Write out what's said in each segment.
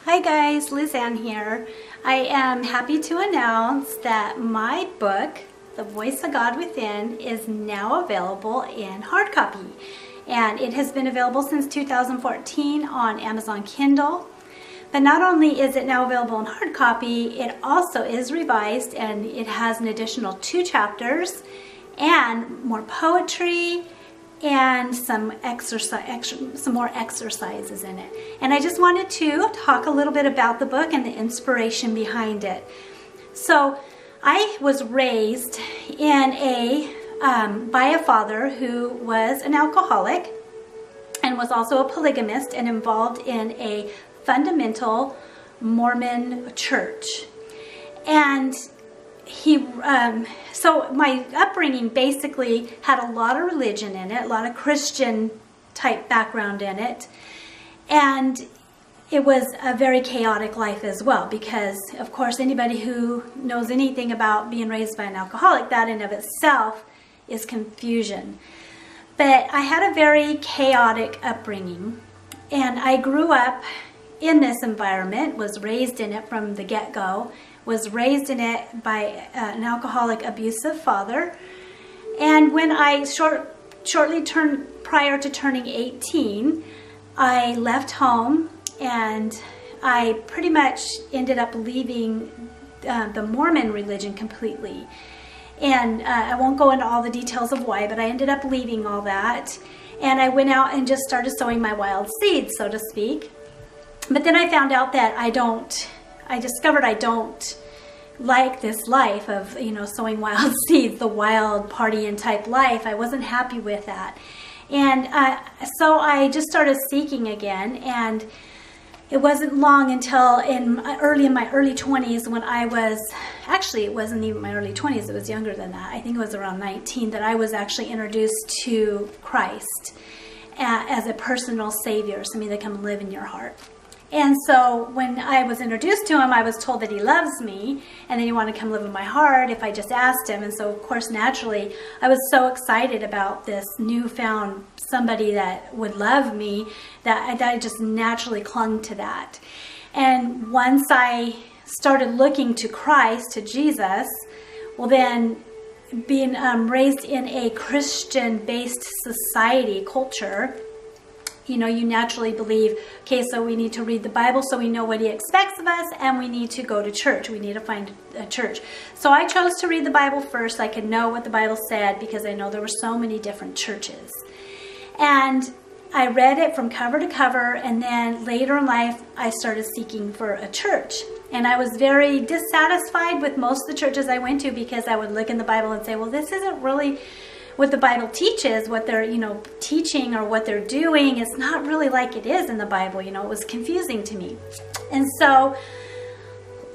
Hi guys, Liz Ann here. I am happy to announce that my book, The Voice of God Within, is now available in hard copy. And it has been available since 2014 on Amazon Kindle. But not only is it now available in hard copy, it also is revised and it has an additional 2 chapters and more poetry and some more exercises in it. And I just wanted to talk a little bit about the book and the inspiration behind it. So I was raised in by a father who was an alcoholic and was also a polygamist and involved in a fundamental Mormon church. And so my upbringing basically had a lot of religion in it, a lot of Christian type background in it. And it was a very chaotic life as well, because of course anybody who knows anything about being raised by an alcoholic, that in of itself is confusion. But I had a very chaotic upbringing, and I grew up in this environment, was raised in it from the get-go, was raised in it by an alcoholic, abusive father. And when I shortly prior to turning 18, I left home and I pretty much ended up leaving the Mormon religion completely. And I won't go into all the details of why, but I ended up leaving all that. And I went out and just started sowing my wild seeds, so to speak. But then I found out that I discovered I don't like this life of, sowing wild seeds, the wild partying type life. I wasn't happy with that. And so I just started seeking again. And it wasn't long until in my early 20s when it wasn't even my early 20s, it was younger than that. I think it was around 19 that I was actually introduced to Christ as a personal savior, somebody that can live in your heart. And so when I was introduced to him, I was told that he loves me and that he wanted to come live in my heart if I just asked him. And so, of course, naturally, I was so excited about this newfound somebody that would love me that I just naturally clung to that. And once I started looking to Christ, to Jesus, well then, being raised in a Christian-based society, culture, you naturally believe, okay, so we need to read the Bible so we know what he expects of us, and we need to go to church. We need to find a church. So I chose to read the Bible first so I could know what the Bible said, because I know there were so many different churches. And I read it from cover to cover, and then later in life, I started seeking for a church. And I was very dissatisfied with most of the churches I went to, because I would look in the Bible and say, well, this isn't really what the Bible teaches, what they're, teaching or what they're doing. It's not really like it is in the Bible. It was confusing to me. And so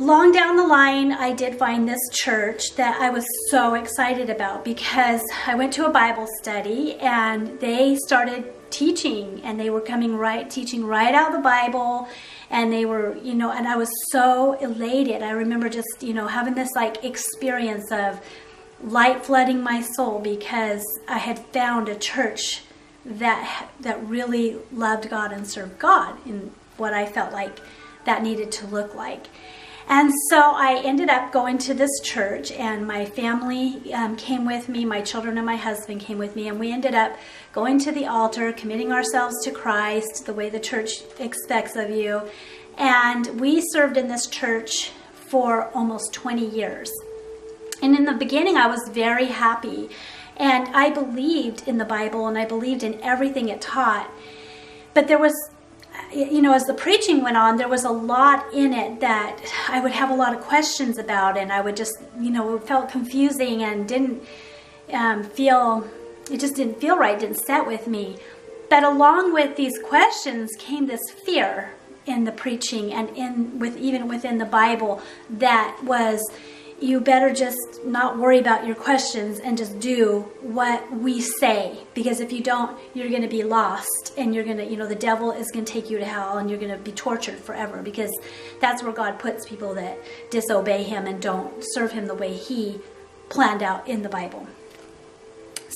long down the line, I did find this church that I was so excited about, because I went to a Bible study and they started teaching, and they were teaching right out of the Bible. And they were, and I was so elated. I remember just, having this experience of light flooding my soul, because I had found a church that really loved God and served God in what I felt like that needed to look like. And so I ended up going to this church, and my family came with me, my children and my husband came with me, and we ended up going to the altar, committing ourselves to Christ the way the church expects of you. And we served in this church for almost 20 years. And in the beginning, I was very happy, and I believed in the Bible, and I believed in everything it taught. But there was, as the preaching went on, there was a lot in it that I would have a lot of questions about, and I would just, it felt confusing and didn't it just didn't feel right, didn't set with me. But along with these questions came this fear in the preaching and even within the Bible that was, you better just not worry about your questions and just do what we say. Because if you don't, you're going to be lost, and you're going to, the devil is going to take you to hell, and you're going to be tortured forever, because that's where God puts people that disobey him and don't serve him the way he planned out in the Bible.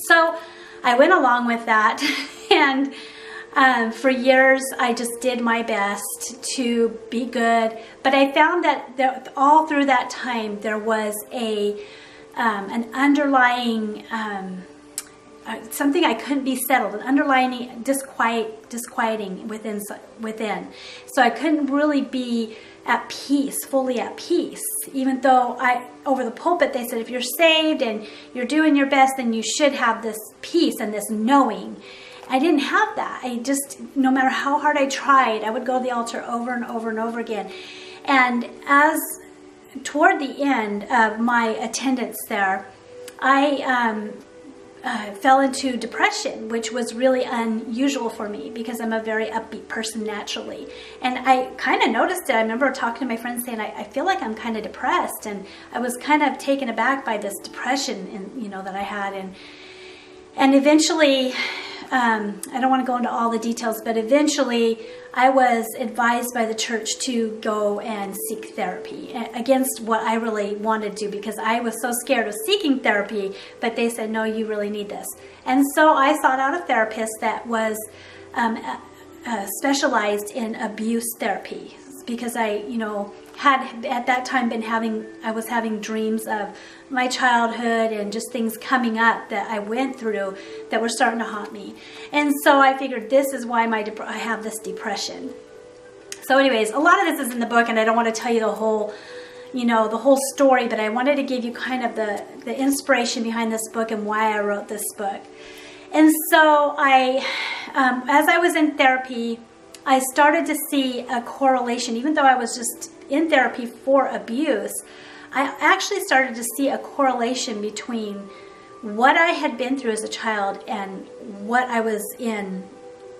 So I went along with that, and For years, I just did my best to be good, but I found that all through that time there was an underlying something I couldn't be settled, an underlying disquieting within. So I couldn't really be at peace, fully at peace, even though over the pulpit they said if you're saved and you're doing your best, then you should have this peace and this knowing. I didn't have that. No matter how hard I tried, I would go to the altar over and over and over again. And toward the end of my attendance there, I fell into depression, which was really unusual for me because I'm a very upbeat person naturally. And I kind of noticed it. I remember talking to my friends saying, I feel like I'm kind of depressed. And I was kind of taken aback by this depression that I had. And eventually, I don't want to go into all the details, but eventually I was advised by the church to go and seek therapy against what I really wanted to, because I was so scared of seeking therapy, but they said, no, you really need this. And so I sought out a therapist that was specialized in abuse therapy, because I had at that time I was having dreams of my childhood and just things coming up that I went through that were starting to haunt me. And so I figured this is why I have this depression. So anyways, a lot of this is in the book, and I don't want to tell you the whole story, but I wanted to give you kind of the inspiration behind this book and why I wrote this book. And so as I was in therapy, I started to see a correlation. Even though I was just in therapy for abuse, I actually started to see a correlation between what I had been through as a child and what I was in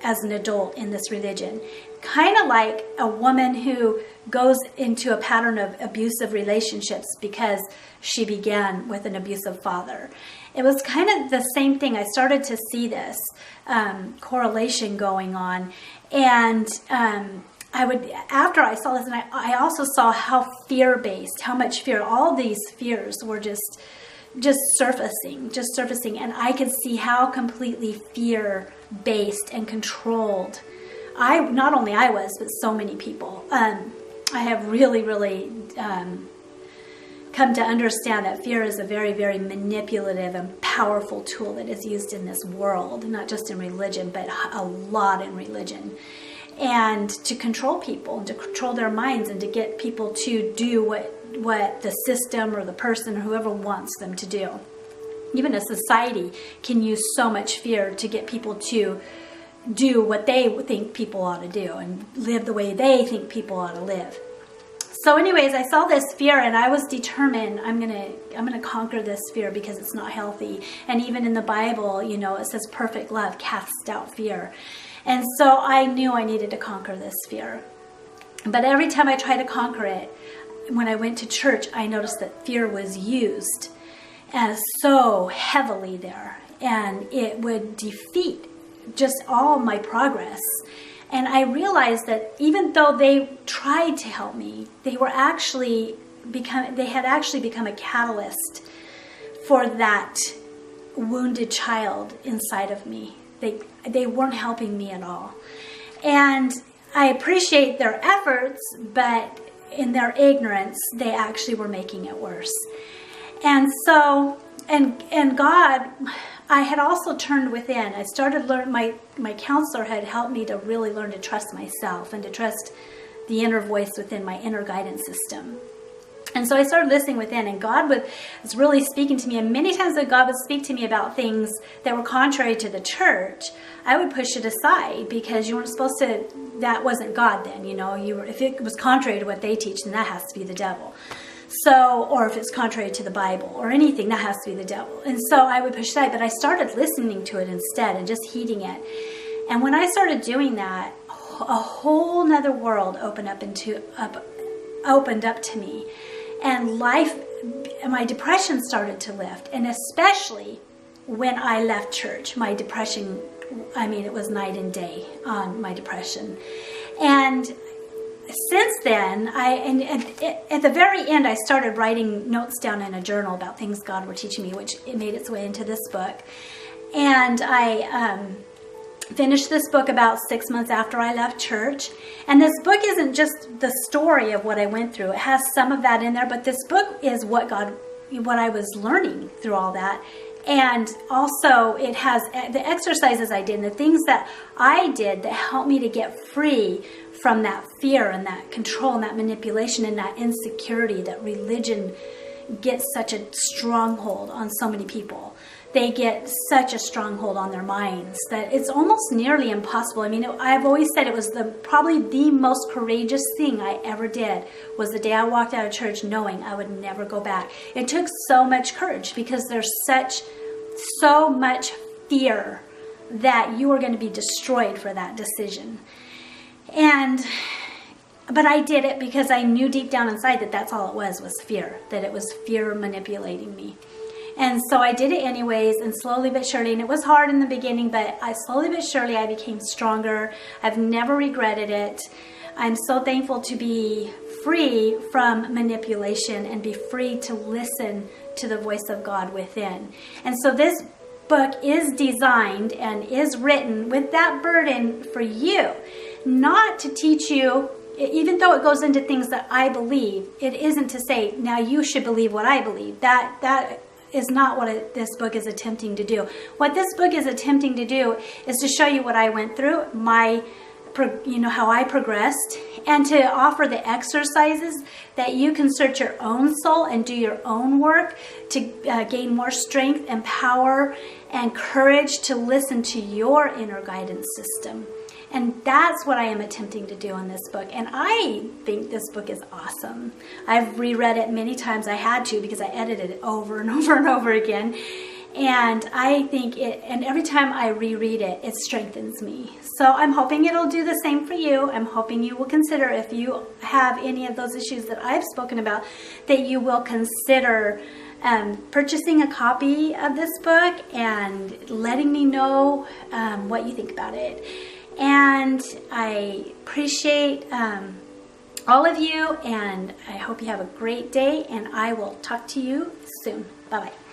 as an adult in this religion. Kind of like a woman who goes into a pattern of abusive relationships because she began with an abusive father. It was kind of the same thing. I started to see this correlation going on. And after I saw this, and I also saw how fear-based, how much fear, all these fears were just surfacing. And I could see how completely fear-based and controlled not only I was, but so many people. I have really, really come to understand that fear is a very, very manipulative and powerful tool that is used in this world, not just in religion, but a lot in religion. And to control people and to control their minds and to get people to do what the system or the person or whoever wants them to do. Even a society can use so much fear to get people to do what they think people ought to do and live the way they think people ought to live. So anyways, I saw this fear and I was determined I'm gonna conquer this fear because it's not healthy. And even in the Bible, it says perfect love casts out fear. And so I knew I needed to conquer this fear. But every time I tried to conquer it, when I went to church, I noticed that fear was used as so heavily there. And it would defeat just all my progress. And I realized that even though they tried to help me, they had actually become a catalyst for that wounded child inside of me. They weren't helping me at all. And I appreciate their efforts, but in their ignorance, they actually were making it worse. And so, and God, I had also turned within. I started my counselor had helped me to really learn to trust myself and to trust the inner voice within my inner guidance system. And so I started listening within, and God was really speaking to me. And many times when God would speak to me about things that were contrary to the church, I would push it aside because you weren't supposed to. That wasn't God then, if it was contrary to what they teach, then that has to be the devil. So, or if it's contrary to the Bible or anything, that has to be the devil. And so I would push aside, but I started listening to it instead and just heeding it. And when I started doing that, a whole nother world opened up to me. And my depression started to lift. And especially when I left church, my depression, it was night and day on my depression. And since then, at the very end, I started writing notes down in a journal about things God were teaching me, which it made its way into this book. And finished this book about 6 months after I left church. And this book isn't just the story of what I went through. It has some of that in there, but this book is what I was learning through all that. And also it has the exercises I did and the things that I did that helped me to get free from that fear and that control and that manipulation and that insecurity that religion gets such a stronghold on so many people. They get such a stronghold on their minds that it's almost nearly impossible. I mean, I've always said it was probably the most courageous thing I ever did was the day I walked out of church knowing I would never go back. It took so much courage because there's so much fear that you are going to be destroyed for that decision. But I did it because I knew deep down inside that that's all it was fear, that it was fear manipulating me. And so I did it anyways, and slowly but surely, and it was hard in the beginning, but slowly but surely I became stronger. I've never regretted it. I'm so thankful to be free from manipulation and be free to listen to the voice of God within. And so this book is designed and is written with that burden for you, not to teach you, even though it goes into things that I believe, it isn't to say, now you should believe what I believe. That is not what this book is attempting to do. What this book is attempting to do is to show you what I went through, how I progressed, and to offer the exercises that you can search your own soul and do your own work to gain more strength and power and courage to listen to your inner guidance system. And that's what I am attempting to do in this book. And I think this book is awesome. I've reread it many times. I had to because I edited it over and over and over again. And I think and every time I reread it, it strengthens me. So I'm hoping it'll do the same for you. I'm hoping you will consider, if you have any of those issues that I've spoken about, that you will consider purchasing a copy of this book and letting me know what you think about it. And I appreciate all of you, and I hope you have a great day, and I will talk to you soon. Bye-bye.